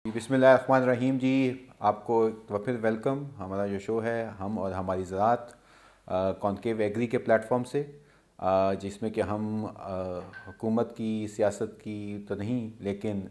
बिस्मिल्लाहिर्रहमानिर्रहीम जी। आपको फिर वेलकम। हमारा जो शो है हम और हमारी ज़रात कॉन्केव एग्री के प्लेटफॉर्म से, जिसमें कि हम हुकूमत की सियासत की तो नहीं लेकिन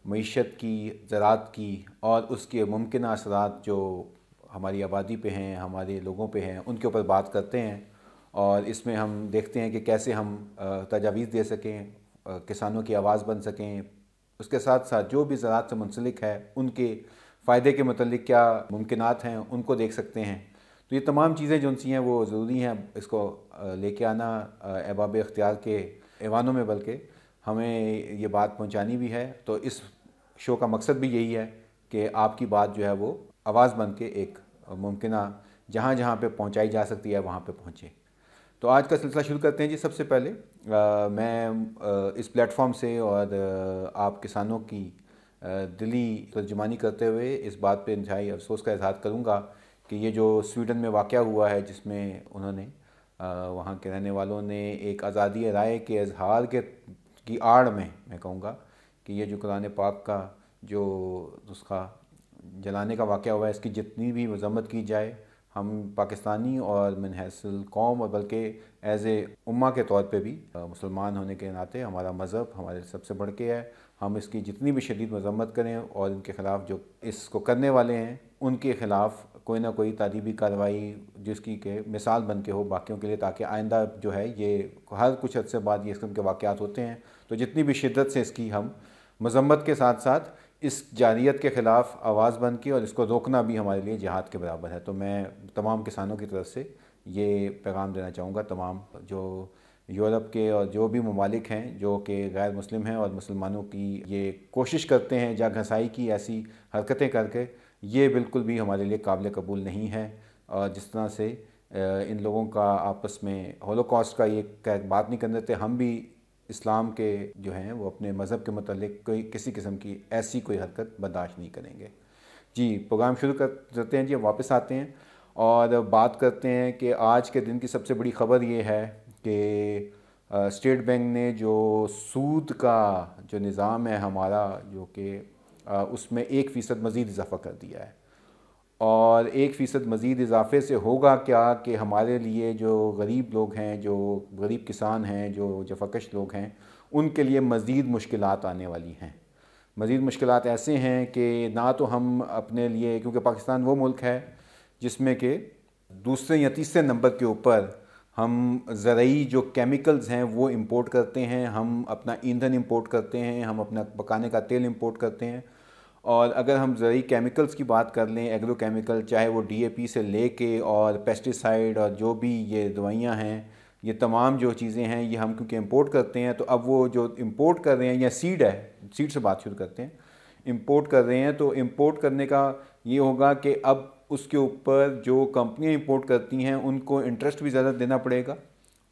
मईशत की, ज़रात की और उसके मुमकिन असरात जो हमारी आबादी पे हैं, हमारे लोगों पे हैं, उनके ऊपर बात करते हैं। और इसमें हम देखते हैं कि कैसे हम तजावीज़ दे सकें, किसानों की आवाज़ बन सकें। उसके साथ साथ जो भी ज़राअत से मुंसलिक है उनके फ़ायदे के मतलब क्या मुमकिनात हैं उनको देख सकते हैं। तो ये तमाम चीज़ें जो सी हैं वो ज़रूरी हैं, इसको लेके आना अहबाब इख्तियार के ऐवानों में, बल्कि हमें ये बात पहुंचानी भी है। तो इस शो का मकसद भी यही है कि आपकी बात जो है वो आवाज़ बन के एक मुमकिन जहाँ जहाँ पे पहुंचाई जा सकती है वहाँ पे पहुँचे। तो आज का सिलसिला शुरू करते हैं जी। सबसे पहले मैं इस प्लेटफॉर्म से और आप किसानों की दिली तर्जुमानी करते हुए इस बात पे इंतहाई अफसोस का इजहार करूँगा कि ये जो स्वीडन में वाक़या हुआ है, जिसमें उन्होंने वहाँ के रहने वालों ने एक आज़ादी राय के इजहार के की आड़ में, मैं कहूँगा कि ये जो कुरान पाक का जो नुस्खा जलाने का वाक़या हुआ है, इसकी जितनी भी मज़म्मत की जाए, हम पाकिस्तानी और मिन हैसिल कौम और बल्कि एज़ ए उम्मा के तौर पे भी मुसलमान होने के नाते हमारा मज़हब हमारे सबसे बढ़ के है। हम इसकी जितनी भी शदीद मज़म्मत करें और इनके ख़िलाफ़ जो इसको करने वाले हैं उनके ख़िलाफ़ कोई ना कोई तादीबी कार्रवाई जिसकी के मिसाल बन के हो बाकियों के लिए, ताकि आइंदा जो है ये हर कुछ अर्से बाद ये किस्म के वाक़यात होते हैं तो जितनी भी शिद्दत से इसकी हम मज़म्मत के साथ साथ इस जारियत के ख़िलाफ़ आवाज़ बन के और इसको रोकना भी हमारे लिए जिहाद के बराबर है। तो मैं तमाम किसानों की तरफ से ये पैगाम देना चाहूँगा, तमाम जो यूरोप के और जो भी ममालिक हैं जो कि गैर मुस्लिम हैं और मुसलमानों की ये कोशिश करते हैं जा घसाई की ऐसी हरकतें करके, ये बिल्कुल भी हमारे लिए काबिल कबूल नहीं है। और जिस तरह से इन लोगों का आपस में होलोकॉस्ट का ये बात नहीं करने देते, हम भी इस्लाम के जो हैं वो अपने मज़हब के मतलब कोई किसी किस्म की ऐसी कोई हरकत बर्दाश्त नहीं करेंगे। जी, प्रोग्राम शुरू करते हैं जी। वापस आते हैं और बात करते हैं कि आज के दिन की सबसे बड़ी ख़बर ये है कि स्टेट बैंक ने जो सूद का जो निज़ाम है हमारा, जो कि उसमें 1% मज़ीद इजाफ़ा कर दिया है। और 1% मज़ीद इजाफ़े से होगा क्या कि हमारे लिए जो गरीब लोग हैं, जो गरीब किसान हैं, जो जफाकश लोग हैं, उनके लिए मज़ीद मुश्किलात आने वाली हैं। मज़ीद मुश्किलात ऐसे हैं कि ना तो हम अपने लिए, क्योंकि पाकिस्तान वो मुल्क है जिसमें कि दूसरे या तीसरे नंबर के ऊपर हम ज़रूरी जो केमिकल्स हैं वो इंपोर्ट करते हैं, हम अपना ईंधन इंपोर्ट करते हैं, हम अपना पकाने का तेल इंपोर्ट करते हैं। और अगर हम ज़रूरी केमिकल्स की बात कर लें, एग्रो केमिकल, चाहे वो डीएपी से लेके और पेस्टिसाइड और जो भी ये दवाइयाँ हैं, ये तमाम जो चीज़ें हैं ये हम क्योंकि इंपोर्ट करते हैं, तो अब वो जो इंपोर्ट कर रहे हैं, या सीड है, सीड से बात शुरू करते हैं, इंपोर्ट कर रहे हैं, तो इंपोर्ट करने का ये होगा कि अब उसके ऊपर जो कंपनियां इंपोर्ट करती हैं उनको इंटरेस्ट भी ज़्यादा देना पड़ेगा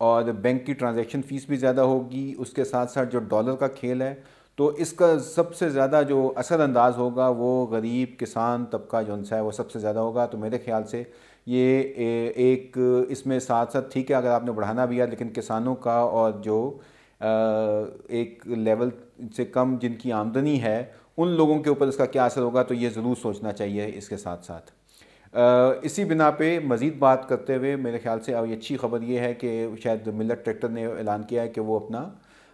और बैंक की ट्रांजैक्शन फ़ीस भी ज़्यादा होगी। उसके साथ साथ जो डॉलर का खेल है, तो इसका सबसे ज़्यादा जो असरअंदाज होगा वो गरीब किसान तबका जो है वो सबसे ज़्यादा होगा। तो मेरे ख़्याल से ये एक इसमें साथ साथ ठीक है अगर आपने बढ़ाना भी है, लेकिन किसानों का और जो एक लेवल से कम जिनकी आमदनी है उन लोगों के ऊपर इसका क्या असर होगा, तो ये ज़रूर सोचना चाहिए। इसके साथ साथ इसी बिना पे मज़ीद बात करते हुए मेरे ख़्याल से अब अच्छी ख़बर ये है कि शायद मिलत ट्रैक्टर ने ऐलान किया है कि वो अपना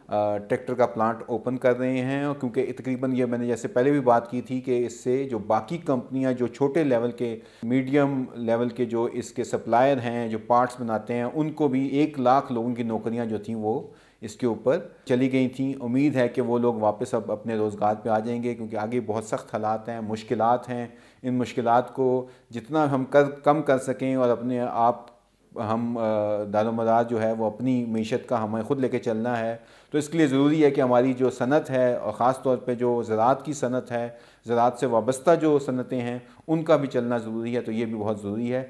ट्रैक्टर का प्लांट ओपन कर रहे हैं। और क्योंकि तकरीबन ये मैंने जैसे पहले भी बात की थी कि इससे जो बाकी कंपनियां जो छोटे लेवल के, मीडियम लेवल के जो इसके सप्लायर हैं, जो पार्ट्स बनाते हैं, उनको भी 1 लाख लोगों की नौकरियां जो थी वो इसके ऊपर चली गई थी। उम्मीद है कि वो लोग वापस अब अपने रोज़गार पे आ जाएंगे, क्योंकि आगे बहुत सख्त हालात हैं, मुश्किलात हैं। इन मुश्किलात को जितना हम कम कर सकें और अपने आप हम दारोमदार जो है वो अपनी मीशत का हमें ख़ुद लेके चलना है, तो इसके लिए ज़रूरी है कि हमारी जो सनत है और ख़ास तौर पे जो ज़राअत की सनत है, ज़राअत से वाबस्ता जो सनतें हैं, उनका भी चलना ज़रूरी है। तो ये भी बहुत ज़रूरी है।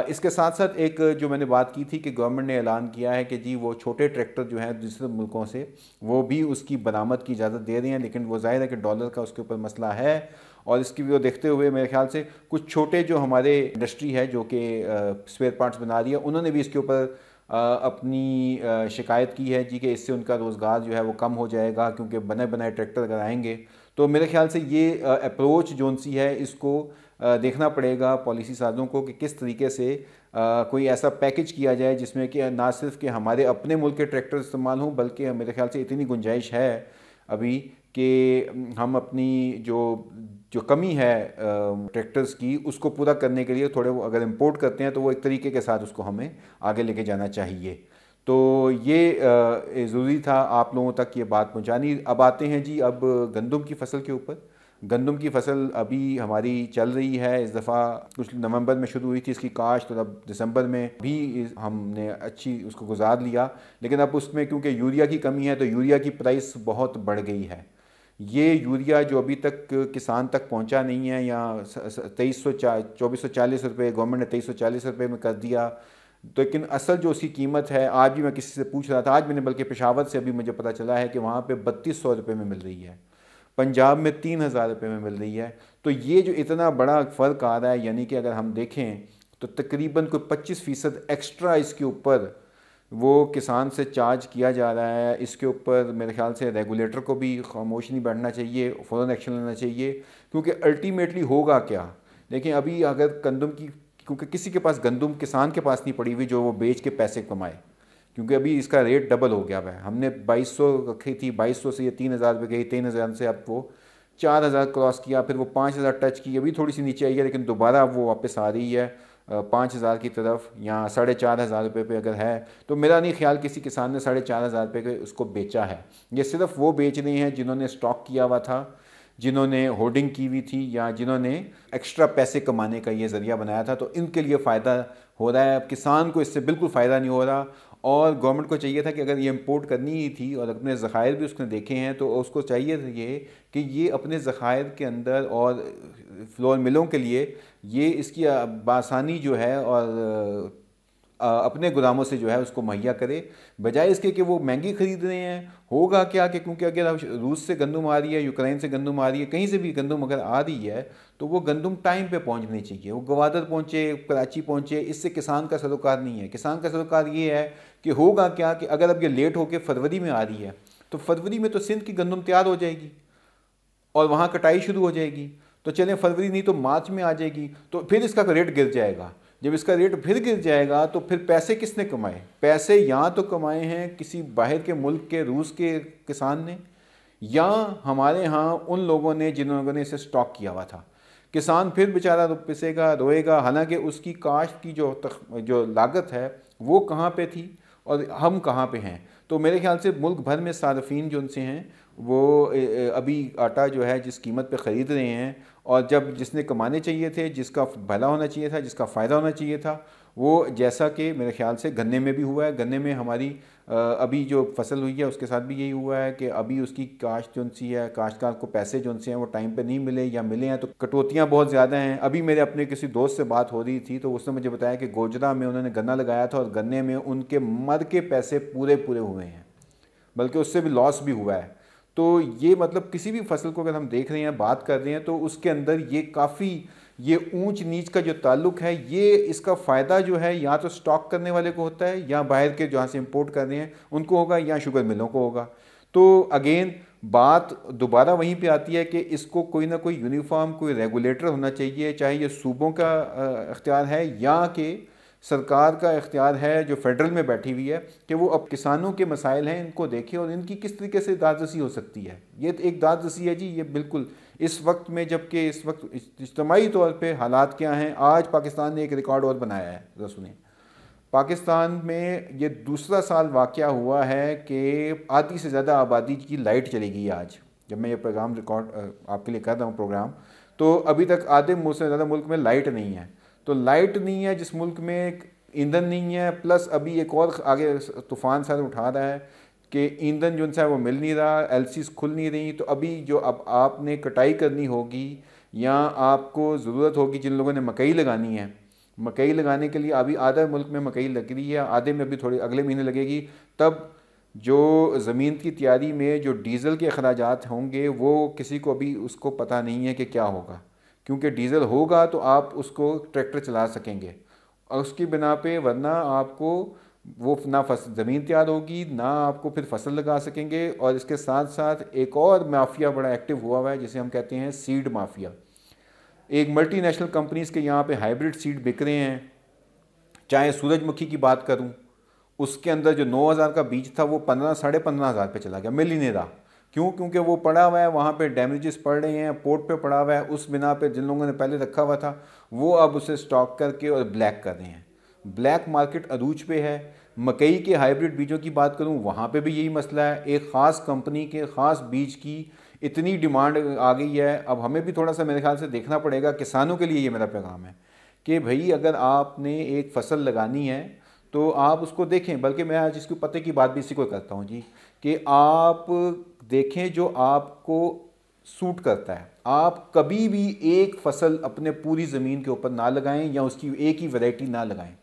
इसके साथ साथ एक जो मैंने बात की थी कि गवर्नमेंट ने ऐलान किया है कि जी वो छोटे ट्रैक्टर जो हैं दूसरे मुल्कों से वो भी उसकी बरामद की इजाज़त दे रहे हैं, लेकिन वो ज़ाहिर है कि डॉलर का उसके ऊपर मसला है। और इसकी भी देखते हुए मेरे ख्याल से कुछ छोटे जो हमारे इंडस्ट्री है जो कि स्पेयर पार्ट्स बना रही है, उन्होंने भी इसके ऊपर अपनी शिकायत की है जी कि इससे उनका रोज़गार जो है वो कम हो जाएगा, क्योंकि बने बनाए ट्रैक्टर अगर आएंगे तो मेरे ख्याल से ये अप्रोच जोन सी है इसको देखना पड़ेगा पॉलिसी साजों को कि किस तरीके से कोई ऐसा पैकेज किया जाए जिसमें कि ना सिर्फ कि हमारे अपने मुल्क के ट्रैक्टर इस्तेमाल हों, बल्कि मेरे ख्याल से इतनी गुंजाइश है अभी कि हम अपनी जो जो कमी है ट्रैक्टर्स की उसको पूरा करने के लिए थोड़े वो अगर इंपोर्ट करते हैं तो वो एक तरीके के साथ उसको हमें आगे लेके जाना चाहिए। तो ये ज़रूरी था आप लोगों तक ये बात पहुंचानी। अब आते हैं जी अब गंदम की फसल के ऊपर। गंदम की फसल अभी हमारी चल रही है, इस दफ़ा कुछ नवंबर में शुरू हुई थी इसकी काश्त, और अब दिसंबर में भी हमने अच्छी उसको गुजार लिया। लेकिन अब उसमें क्योंकि यूरिया की कमी है तो यूरिया की प्राइस बहुत बढ़ गई है। ये यूरिया जो अभी तक किसान तक पहुंचा नहीं है, या 2440 रुपये गवर्नमेंट ने 2340 रुपये में कर दिया, तो लेकिन असल जो उसकी कीमत है, आज भी मैं किसी से पूछ रहा था, आज मैंने बल्कि पेशावर से अभी मुझे पता चला है कि वहाँ पे 3200 रुपये में मिल रही है, पंजाब में 3000 रुपये में मिल रही है। तो ये जो इतना बड़ा फ़र्क आ रहा है, यानी कि अगर हम देखें तो तकरीबन कोई 25% एक्स्ट्रा इसके ऊपर वो किसान से चार्ज किया जा रहा है। इसके ऊपर मेरे ख्याल से रेगुलेटर को भी खामोश नहीं बैठना चाहिए, फ़ौरन एक्शन लेना चाहिए, क्योंकि अल्टीमेटली होगा क्या। देखिं अभी अगर गंदम की, क्योंकि किसी के पास गंदम किसान के पास नहीं पड़ी हुई जो वो बेच के पैसे कमाए, क्योंकि अभी इसका रेट डबल हो गया है। हमने 2200 रखी थी, 2200 से ये 3000 रुपये गई, 3000 से अब वो 4000 क्रॉस किया, फिर वो 5000 टच की, अभी थोड़ी सी नीचे आई है लेकिन दोबारा वो वापस आ रही है 5000 की तरफ, या 4500 रुपये पे अगर है। तो मेरा नहीं ख्याल किसी किसान ने 4500 रुपये के उसको बेचा है। ये सिर्फ वो बेच रहे हैं जिन्होंने स्टॉक किया हुआ था, जिन्होंने होर्डिंग की हुई थी, या जिन्होंने एक्स्ट्रा पैसे कमाने का ये ज़रिया बनाया था, तो इनके लिए फ़ायदा हो रहा है। अब किसान को इससे बिल्कुल फ़ायदा नहीं हो रहा, और गवर्नमेंट को चाहिए था कि अगर ये इंपोर्ट करनी ही थी और अपने ज़खायर भी उसने देखे हैं, तो उसको चाहिए था ये कि ये अपने ज़खायर के अंदर और फ्लोर मिलों के लिए ये इसकी बासानी जो है और अपने गोदामों से जो है उसको मुहैया करे, बजाय इसके कि वो महंगी ख़रीद रहे हैं। होगा क्या कि क्योंकि अगर अब रूस से गंदम आ रही है, यूक्रेन से गंदम आ रही है, कहीं से भी गंदम अगर आ रही है तो वो गंदम टाइम पे पहुंचनी चाहिए, वो गवादर पहुंचे, कराची पहुंचे। इससे किसान का सरोकार नहीं है। किसान का सरोकार ये है कि होगा क्या कि अगर अब ये लेट होकर फरवरी में आ रही है तो फरवरी में तो सिंध की गंदम तैयार हो जाएगी और वहाँ कटाई शुरू हो जाएगी। तो चलें फरवरी नहीं तो मार्च में आ जाएगी, तो फिर इसका रेट गिर जाएगा। जब इसका रेट फिर गिर जाएगा तो फिर पैसे किसने कमाए? पैसे यहाँ तो कमाए हैं किसी बाहर के मुल्क के, रूस के किसान ने, या हमारे यहाँ उन लोगों ने जिन ने इसे स्टॉक किया हुआ था। किसान फिर बेचारा पिसेगा, रोएगा, हालांकि उसकी काश्त की जो लागत है वो कहाँ पे थी और हम कहाँ पे हैं। तो मेरे ख्याल से मुल्क भर में सार्फिन जो उनसे हैं वो अभी आटा जो है जिस कीमत पे ख़रीद रहे हैं, और जब जिसने कमाने चाहिए थे, जिसका भला होना चाहिए था, जिसका फ़ायदा होना चाहिए था, वो जैसा कि मेरे ख्याल से गन्ने में भी हुआ है। गन्ने में हमारी अभी जो फसल हुई है उसके साथ भी यही हुआ है कि अभी उसकी काश्त जो सी है, काश्तकार को पैसे जो से हैं वो टाइम पे नहीं मिले, या मिले हैं तो कटौतियाँ बहुत ज़्यादा हैं। अभी मेरे अपने किसी दोस्त से बात हो रही थी तो उसने मुझे बताया कि गोजरा में उन्होंने गन्ना लगाया था और गन्ने में उनके मद के पैसे पूरे पूरे हुए हैं, बल्कि उससे भी लॉस भी हुआ है। तो ये मतलब किसी भी फसल को अगर हम देख रहे हैं, बात कर रहे हैं, तो उसके अंदर ये काफ़ी ये ऊंच नीच का जो ताल्लुक है, ये इसका फ़ायदा जो है या तो स्टॉक करने वाले को होता है, या बाहर के जहाँ से इंपोर्ट कर रहे हैं उनको होगा, या शुगर मिलों को होगा। तो अगेन बात दोबारा वहीं पे आती है कि इसको कोई ना कोई यूनिफॉर्म कोई रेगुलेटर होना चाहिए, चाहे ये सूबों का इख्तियार है या कि सरकार का इख्तियार है जो फेडरल में बैठी हुई है, कि वो अब किसानों के मसाइल हैं इनको देखे और इनकी किस तरीके से दादरसी हो सकती है। ये तो एक दादरसी है जी, ये बिल्कुल इस वक्त में, जबकि इस वक्त इज्तिमाई तौर पे हालात क्या हैं। आज पाकिस्तान ने एक रिकॉर्ड और बनाया है, ज़रा सुनिए। पाकिस्तान में ये दूसरा साल वाक़या हुआ है कि आधी से ज़्यादा आबादी की लाइट चली गई आज। जब मैं ये प्रोग्राम रिकॉर्ड आपके लिए कर रहा हूँ प्रोग्राम, तो अभी तक आधे मुल्क से ज़्यादा मुल्क में लाइट नहीं है। तो लाइट नहीं है जिस मुल्क में ईंधन नहीं है, प्लस अभी एक और आगे तूफ़ान सर उठा रहा है कि ईंधन जो है वो मिल नहीं रहा, एलसीज खुल नहीं रही। तो अभी जो अब आपने कटाई करनी होगी या आपको ज़रूरत होगी, जिन लोगों ने मकई लगानी है, मकई लगाने के लिए अभी आधा मुल्क में मकई लग रही है, आधे में अभी थोड़ी अगले महीने लगेगी। तब जो ज़मीन की तैयारी में जो डीज़ल के अखराजात होंगे वो किसी को अभी उसको पता नहीं है कि क्या होगा, क्योंकि डीज़ल होगा तो आप उसको ट्रैक्टर चला सकेंगे और उसकी बिना पे, वरना आपको वो ना ज़मीन तैयार होगी, ना आपको फिर फसल लगा सकेंगे। और इसके साथ साथ एक और माफिया बड़ा एक्टिव हुआ है जिसे हम कहते हैं सीड माफिया। एक मल्टीनेशनल कंपनीज़ के यहाँ पे हाइब्रिड सीड बिक रहे हैं। चाहे सूरजमुखी की बात करूँ, उसके अंदर जो 9,000 का बीज था वो 15 15,500 पे चला गया, मिल ही नहीं रहा। क्यों? क्योंकि वो पड़ा हुआ है वहाँ पे, डैमेजेस पड़ रहे हैं, पोर्ट पे पड़ा हुआ है। उस बिना पे जिन लोगों ने पहले रखा हुआ था वो अब उसे स्टॉक करके और ब्लैक कर रहे हैं। ब्लैक मार्केट अरूज पे है। मकई के हाइब्रिड बीजों की बात करूँ, वहाँ पे भी यही मसला है। एक ख़ास कंपनी के ख़ास बीज की इतनी डिमांड आ गई है। अब हमें भी थोड़ा सा मेरे ख्याल से देखना पड़ेगा। किसानों के लिए ये मेरा पैगाम है कि भाई अगर आपने एक फ़सल लगानी है तो आप उसको देखें। बल्कि मैं आज इसके पते की बात भी इसी को करता हूँ जी, कि आप देखें जो आपको सूट करता है। आप कभी भी एक फसल अपने पूरी ज़मीन के ऊपर ना लगाएं या उसकी एक ही वैरायटी ना लगाएं।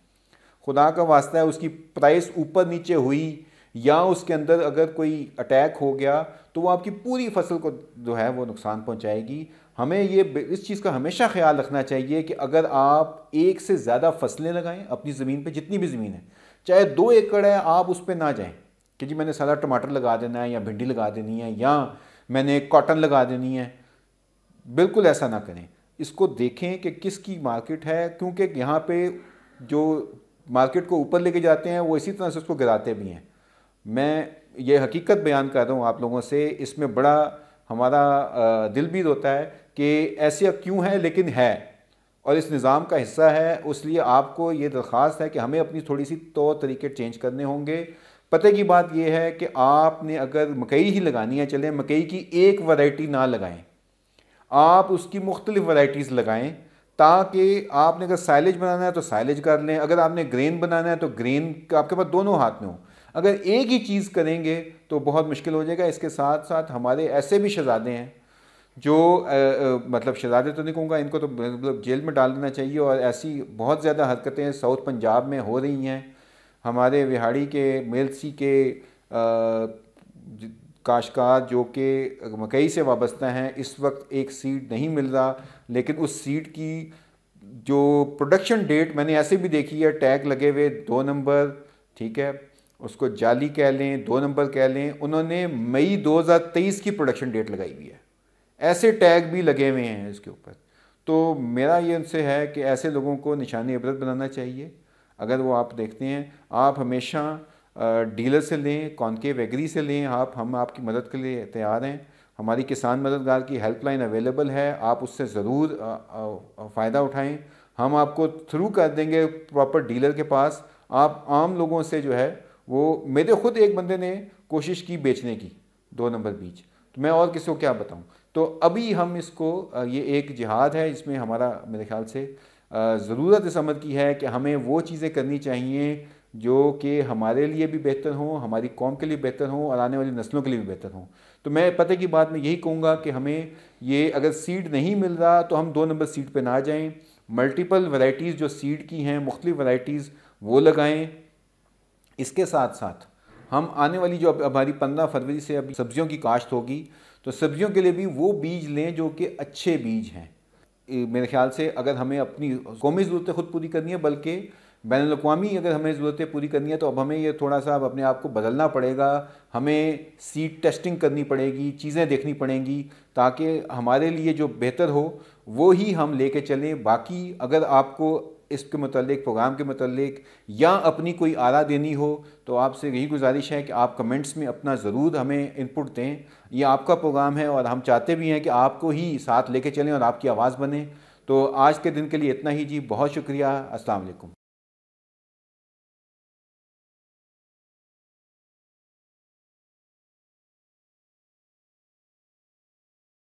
खुदा का वास्ता है, उसकी प्राइस ऊपर नीचे हुई या उसके अंदर अगर कोई अटैक हो गया तो वो आपकी पूरी फसल को जो है वो नुकसान पहुंचाएगी। हमें ये इस चीज़ का हमेशा ख्याल रखना चाहिए कि अगर आप एक से ज़्यादा फसलें लगाएं अपनी ज़मीन पे, जितनी भी ज़मीन है, चाहे 2 एकड़ है, आप उस पर ना जाएं कि जी मैंने सारा टमाटर लगा देना है या भिंडी लगा देनी है या मैंने कॉटन लगा देनी है। बिल्कुल ऐसा ना करें। इसको देखें कि किसकी मार्केट है, क्योंकि यहाँ पे जो मार्केट को ऊपर लेके जाते हैं वो इसी तरह से उसको गिराते भी हैं। मैं ये हकीकत बयान कर रहा हूँ आप लोगों से। इसमें बड़ा हमारा दिल भी होता है कि ऐसे क्यों है, लेकिन है और इस निज़ाम का हिस्सा है। इसलिए आपको ये दरख्वास्त है कि हमें अपनी थोड़ी सी तौर तरीके चेंज करने होंगे। पते की बात यह है कि आपने अगर मकई ही लगानी है, चलें मकई की एक वैरायटी ना लगाएं, आप उसकी मुख्तलिफ वैरायटीज़ लगाएं, ताकि आपने अगर साइलेज बनाना है तो साइलेज कर लें, अगर आपने ग्रेन बनाना है तो ग्रेन आपके पास दोनों हाथ में हो। अगर एक ही चीज़ करेंगे तो बहुत मुश्किल हो जाएगा। इसके साथ साथ हमारे ऐसे भी शहजादे हैं जो मतलब शहजादे तो नहीं कहूँगा, इनको तो मतलब जेल में डाल देना चाहिए। और ऐसी बहुत ज़्यादा हरकतें साउथ पंजाब में हो रही हैं। हमारे विहाड़ी के मेलसी के काश्तकार जो कि मकई से वाबस्ता हैं, इस वक्त एक सीड नहीं मिल रहा, लेकिन उस सीड की जो प्रोडक्शन डेट मैंने ऐसे भी देखी है, टैग लगे हुए 2 नंबर, ठीक है, उसको जाली कह लें, 2 नंबर कह लें, उन्होंने मई 2023 की प्रोडक्शन डेट लगाई हुई है। ऐसे टैग भी लगे हुए हैं इसके ऊपर। तो मेरा ये उनसे है कि ऐसे लोगों को निशानी इबरत बनाना चाहिए। अगर वो आप देखते हैं, आप हमेशा डीलर से लें, कॉनकेव एग्री से लें। हम आपकी मदद के लिए तैयार हैं। हमारी किसान मददगार की हेल्पलाइन अवेलेबल है, आप उससे ज़रूर फ़ायदा उठाएं। हम आपको थ्रू कर देंगे प्रॉपर डीलर के पास। आप आम लोगों से जो है वो, मेरे ख़ुद एक बंदे ने कोशिश की बेचने की 2 नंबर बीज, तो मैं और किसी को क्या बताऊं। तो अभी हम इसको, ये एक जिहाद है, इसमें हमारा मेरे ख्याल से ज़रूरत इस अमर की है कि हमें वो चीज़ें करनी चाहिए जो कि हमारे लिए भी बेहतर हों, हमारी कौम के लिए बेहतर हों और आने वाली नस्लों के लिए भी बेहतर हों। तो मैं पते की बात में यही कहूँगा कि हमें ये, अगर सीड नहीं मिल रहा तो हम 2 नंबर सीड पे ना जाएं। मल्टीपल वैरायटीज़ जो सीड की हैं, मुख्तलिफ वैरायटीज़ वो लगाएं। इसके साथ साथ हम आने वाली जो अब हमारी 15 फरवरी से अभी सब्ज़ियों की काश्त होगी, तो सब्ज़ियों के लिए भी वो बीज लें जो कि अच्छे बीज हैं। मेरे ख्याल से अगर हमें अपनी कौमी ज़रूरतें ख़ुद पूरी करनी है, बल्कि बैनुल-अक़वामी अगर हमें ज़रूरतें पूरी करनी है, तो अब हमें ये थोड़ा सा अब अपने आप को बदलना पड़ेगा। हमें सीड टेस्टिंग करनी पड़ेगी, चीज़ें देखनी पड़ेंगी, ताकि हमारे लिए जो बेहतर हो वो ही हम लेके चलें। बाकी अगर आपको इसके मुतालिक, प्रोग्राम के मुतालिक या अपनी कोई आरा देनी हो, तो आपसे यही गुजारिश है कि आप कमेंट्स में अपना ज़रूर हमें इनपुट दें। ये आपका प्रोग्राम है और हम चाहते भी हैं कि आपको ही साथ लेके चलें और आपकी आवाज़ बने। तो आज के दिन के लिए इतना ही जी, बहुत शुक्रिया। अस्सलाम वालेकुम।